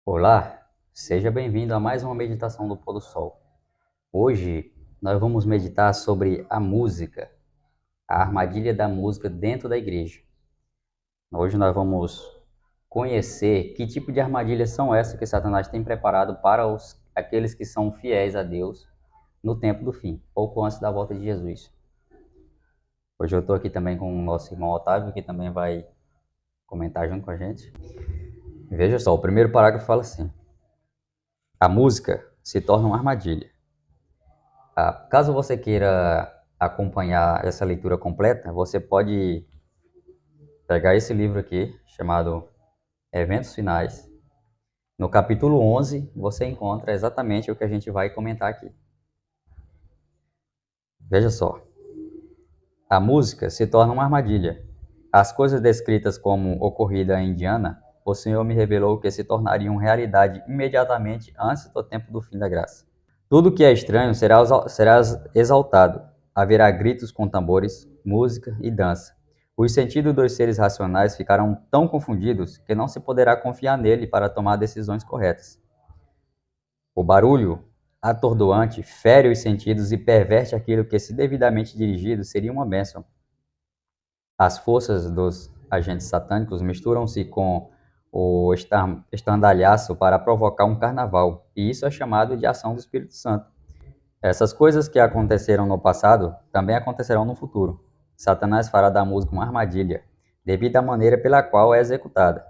Olá, seja bem-vindo a mais uma meditação do Pôr do Sol. Hoje nós vamos meditar sobre a música, a armadilha da música dentro da igreja. Hoje nós vamos conhecer que tipo de armadilhas são essas que Satanás tem preparado para aqueles que são fiéis a Deus no tempo do fim, pouco antes da volta de Jesus. Hoje eu estou aqui também com o nosso irmão Otávio, que também vai comentar junto com a gente. Veja só, o primeiro parágrafo fala assim: a música se torna uma armadilha. Caso você queira acompanhar essa leitura completa, você pode pegar esse livro aqui, chamado Eventos Finais. No capítulo 11, você encontra exatamente o que a gente vai comentar aqui. Veja só. A música se torna uma armadilha. As coisas descritas como ocorrida em Indiana, o Senhor me revelou que se tornariam realidade imediatamente antes do tempo do fim da graça. Tudo que é estranho será exaltado. Haverá gritos com tambores, música e dança. Os sentidos dos seres racionais ficarão tão confundidos que não se poderá confiar nele para tomar decisões corretas. O barulho atordoante fere os sentidos e perverte aquilo que, se devidamente dirigido, seria uma bênção. As forças dos agentes satânicos misturam-se com o estandalhaço para provocar um carnaval, e isso é chamado de ação do Espírito Santo. Essas coisas que aconteceram no passado também acontecerão no futuro. Satanás fará da música uma armadilha, devido à maneira pela qual é executada.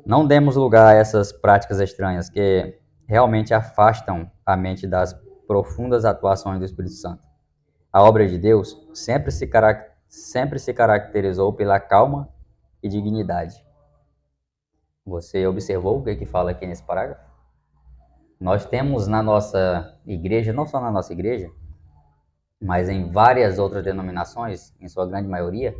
Não demos lugar a essas práticas estranhas que realmente afastam a mente das profundas atuações do Espírito Santo. A obra de Deus sempre se caracterizou pela calma e dignidade. Você observou o que fala aqui nesse parágrafo? Nós temos na nossa igreja, não só na nossa igreja, mas em várias outras denominações, em sua grande maioria,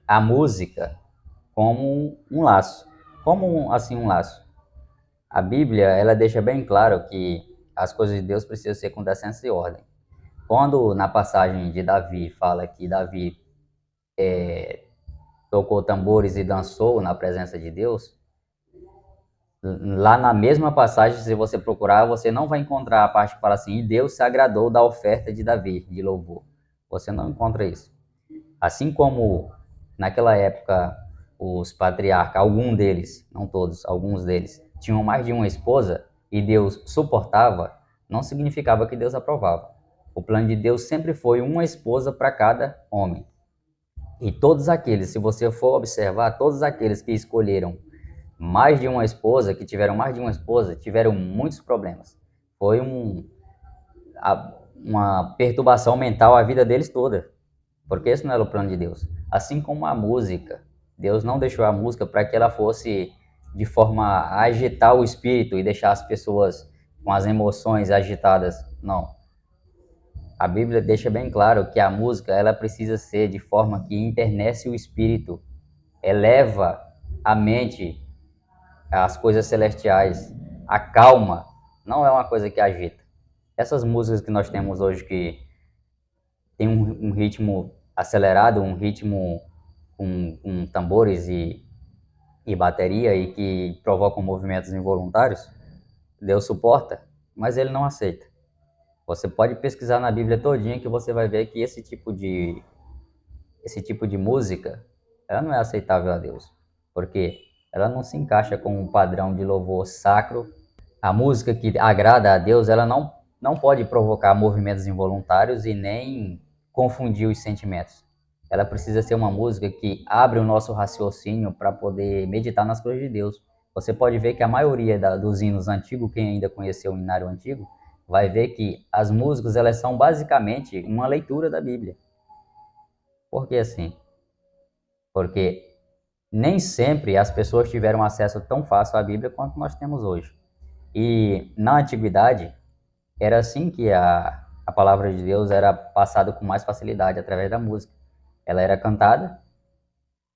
a música como um laço. Como assim um laço? A Bíblia, ela deixa bem claro que as coisas de Deus precisam ser com decência e ordem. Quando na passagem de Davi fala que Davi tocou tambores e dançou na presença de Deus, lá na mesma passagem, se você procurar, você não vai encontrar a parte que fala assim: e Deus se agradou da oferta de Davi, de louvor. Você não encontra isso. Assim como naquela época os patriarcas, algum deles, não todos, alguns deles, tinham mais de uma esposa e Deus suportava, não significava que Deus aprovava. O plano de Deus sempre foi uma esposa para cada homem. E todos aqueles, se você for observar, todos aqueles que escolheram mais de uma esposa, que tiveram mais de uma esposa, tiveram muitos problemas. Foi uma perturbação mental a vida deles toda, porque esse não era o plano de Deus. Assim como a música, Deus não deixou a música para que ela fosse de forma a agitar o espírito e deixar as pessoas com as emoções agitadas. Não. A Bíblia deixa bem claro que a música ela precisa ser de forma que internece o espírito, eleva a mente às coisas celestiais, acalma, não é uma coisa que agita. Essas músicas que nós temos hoje que tem um ritmo acelerado, um ritmo com tambores e bateria e que provocam movimentos involuntários, Deus suporta, mas ele não aceita. Você pode pesquisar na Bíblia todinha que você vai ver que esse tipo de música, ela não é aceitável a Deus, porque ela não se encaixa com um padrão de louvor sacro. A música que agrada a Deus, ela não pode provocar movimentos involuntários e nem confundir os sentimentos. Ela precisa ser uma música que abre o nosso raciocínio para poder meditar nas coisas de Deus. Você pode ver que a maioria dos hinos antigos, quem ainda conheceu o hinário antigo, vai ver que as músicas elas são basicamente uma leitura da Bíblia. Por que assim? Porque nem sempre as pessoas tiveram acesso tão fácil à Bíblia quanto nós temos hoje. E na antiguidade, era assim que a palavra de Deus era passada com mais facilidade através da música. Ela era cantada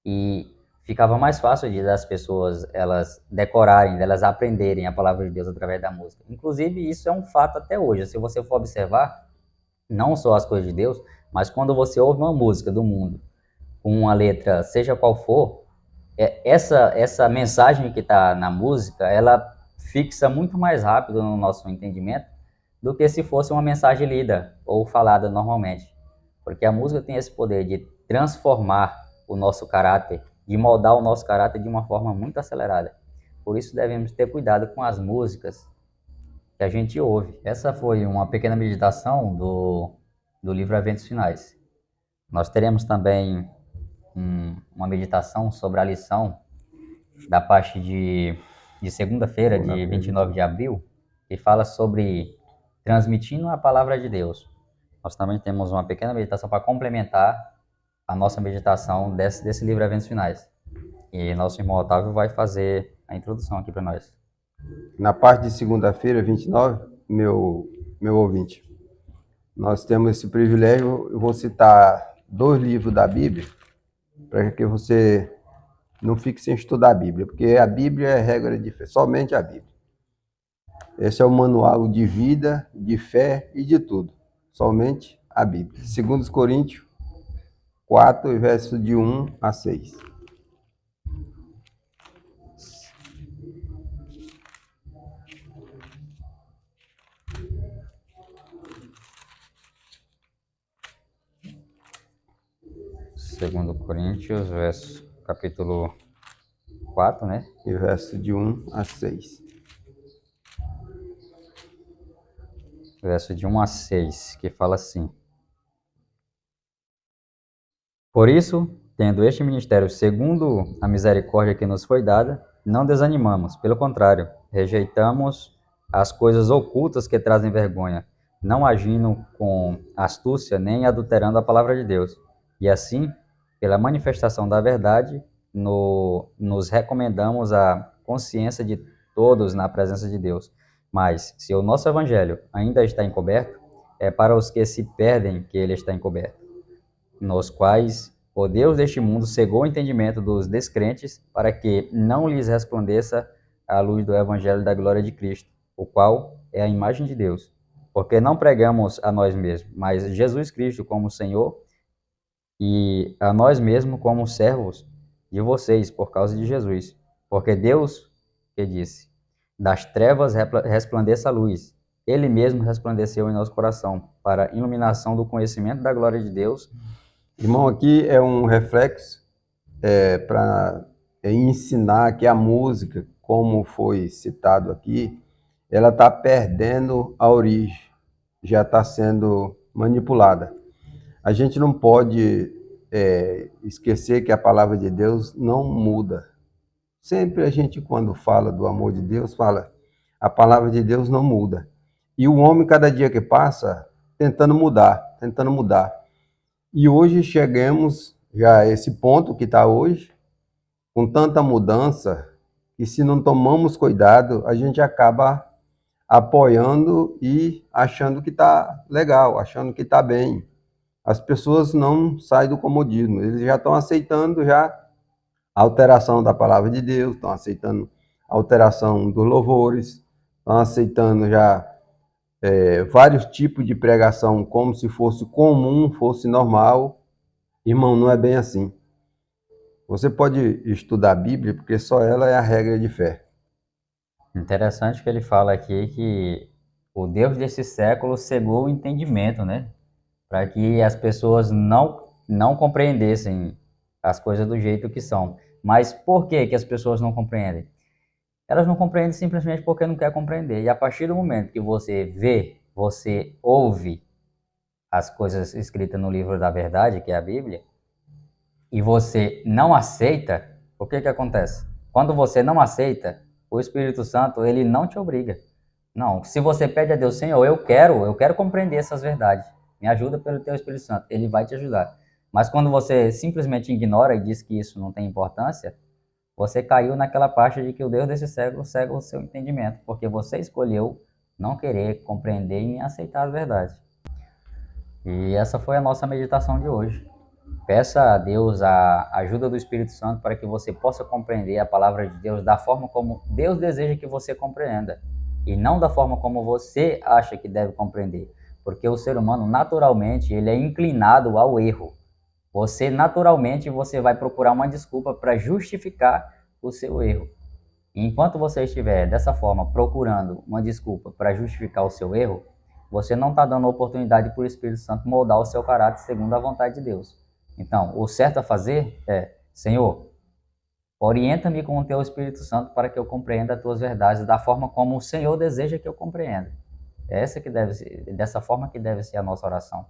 e ficava mais fácil das pessoas elas decorarem, delas aprenderem a palavra de Deus através da música. Inclusive, isso é um fato até hoje. Se você for observar, não só as coisas de Deus, mas quando você ouve uma música do mundo, com uma letra, seja qual for, essa mensagem que está na música, ela fixa muito mais rápido no nosso entendimento do que se fosse uma mensagem lida ou falada normalmente. Porque a música tem esse poder de transformar o nosso caráter, de moldar o nosso caráter de uma forma muito acelerada. Por isso devemos ter cuidado com as músicas que a gente ouve. Essa foi uma pequena meditação do livro Eventos Finais. Nós teremos também uma meditação sobre a lição da parte de segunda-feira, de 29 de abril, que fala sobre transmitindo a palavra de Deus. Nós também temos uma pequena meditação para complementar a nossa meditação desse livro Eventos Finais. E nosso irmão Otávio vai fazer a introdução aqui para nós. Na parte de segunda-feira, 29, meu ouvinte, nós temos esse privilégio. Eu vou citar 2 livros da Bíblia, para que você não fique sem estudar a Bíblia, porque a Bíblia é regra de fé, somente a Bíblia. Esse é o manual de vida, de fé e de tudo, somente a Bíblia. 2 Coríntios 4, verso de 1 a 6. Segundo Coríntios, capítulo 4, né? E verso de 1 a 6. Verso de 1 a 6, que fala assim: Por isso, tendo este ministério segundo a misericórdia que nos foi dada, não desanimamos, pelo contrário, rejeitamos as coisas ocultas que trazem vergonha, não agindo com astúcia nem adulterando a palavra de Deus. E assim, pela manifestação da verdade, nos recomendamos a consciência de todos na presença de Deus. Mas, se o nosso evangelho ainda está encoberto, é para os que se perdem que ele está encoberto, nos quais o Deus deste mundo cegou o entendimento dos descrentes, para que não lhes resplandeça a luz do evangelho da glória de Cristo, o qual é a imagem de Deus. Porque não pregamos a nós mesmos, mas Jesus Cristo como Senhor, e a nós mesmos como servos de vocês, por causa de Jesus. Porque Deus, que disse, das trevas resplandeça a luz, Ele mesmo resplandeceu em nosso coração, para a iluminação do conhecimento da glória de Deus. Irmão, aqui é um reflexo para ensinar que a música, como foi citado aqui, ela está perdendo a origem, já está sendo manipulada. A gente não pode esquecer que a palavra de Deus não muda. Sempre a gente, quando fala do amor de Deus, fala, a palavra de Deus não muda. E o homem, cada dia que passa, tentando mudar. E hoje chegamos já a esse ponto que está hoje, com tanta mudança, que se não tomamos cuidado, a gente acaba apoiando e achando que está legal, achando que está bem. As pessoas não saem do comodismo, eles já estão aceitando já a alteração da palavra de Deus, estão aceitando a alteração dos louvores, estão aceitando já vários tipos de pregação como se fosse comum, fosse normal. Irmão, não é bem assim. Você pode estudar a Bíblia, porque só ela é a regra de fé. Interessante que ele fala aqui que o Deus desse século cegou o entendimento, né? Para que as pessoas não compreendessem as coisas do jeito que são. Mas por que as pessoas não compreendem? Elas não compreendem simplesmente porque não querem compreender. E a partir do momento que você vê, você ouve as coisas escritas no livro da verdade, que é a Bíblia, e você não aceita, o que acontece? Quando você não aceita, o Espírito Santo, ele não te obriga. Não, se você pede a Deus, Senhor, eu quero compreender essas verdades. Me ajuda pelo teu Espírito Santo, ele vai te ajudar. Mas quando você simplesmente ignora e diz que isso não tem importância, você caiu naquela parte de que o Deus desse século cega o seu entendimento, porque você escolheu não querer compreender e nem aceitar as verdades. E essa foi a nossa meditação de hoje. Peça a Deus a ajuda do Espírito Santo para que você possa compreender a palavra de Deus da forma como Deus deseja que você compreenda, e não da forma como você acha que deve compreender, porque o ser humano naturalmente ele é inclinado ao erro. Você naturalmente vai procurar uma desculpa para justificar o seu erro. E enquanto você estiver dessa forma procurando uma desculpa para justificar o seu erro, você não está dando oportunidade para o Espírito Santo moldar o seu caráter segundo a vontade de Deus. Então, o certo a fazer é: Senhor, orienta-me com o teu Espírito Santo para que eu compreenda as tuas verdades da forma como o Senhor deseja que eu compreenda. É essa que deve ser, dessa forma que deve ser a nossa oração.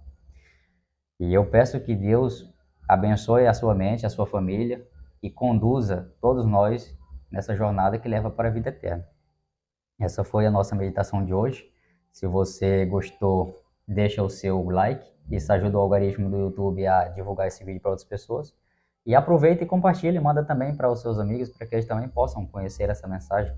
E eu peço que Deus abençoe a sua mente, a sua família e conduza todos nós nessa jornada que leva para a vida eterna. Essa foi a nossa meditação de hoje. Se você gostou, deixa o seu like. Isso ajuda o algoritmo do YouTube a divulgar esse vídeo para outras pessoas. E aproveita e compartilha e manda também para os seus amigos para que eles também possam conhecer essa mensagem.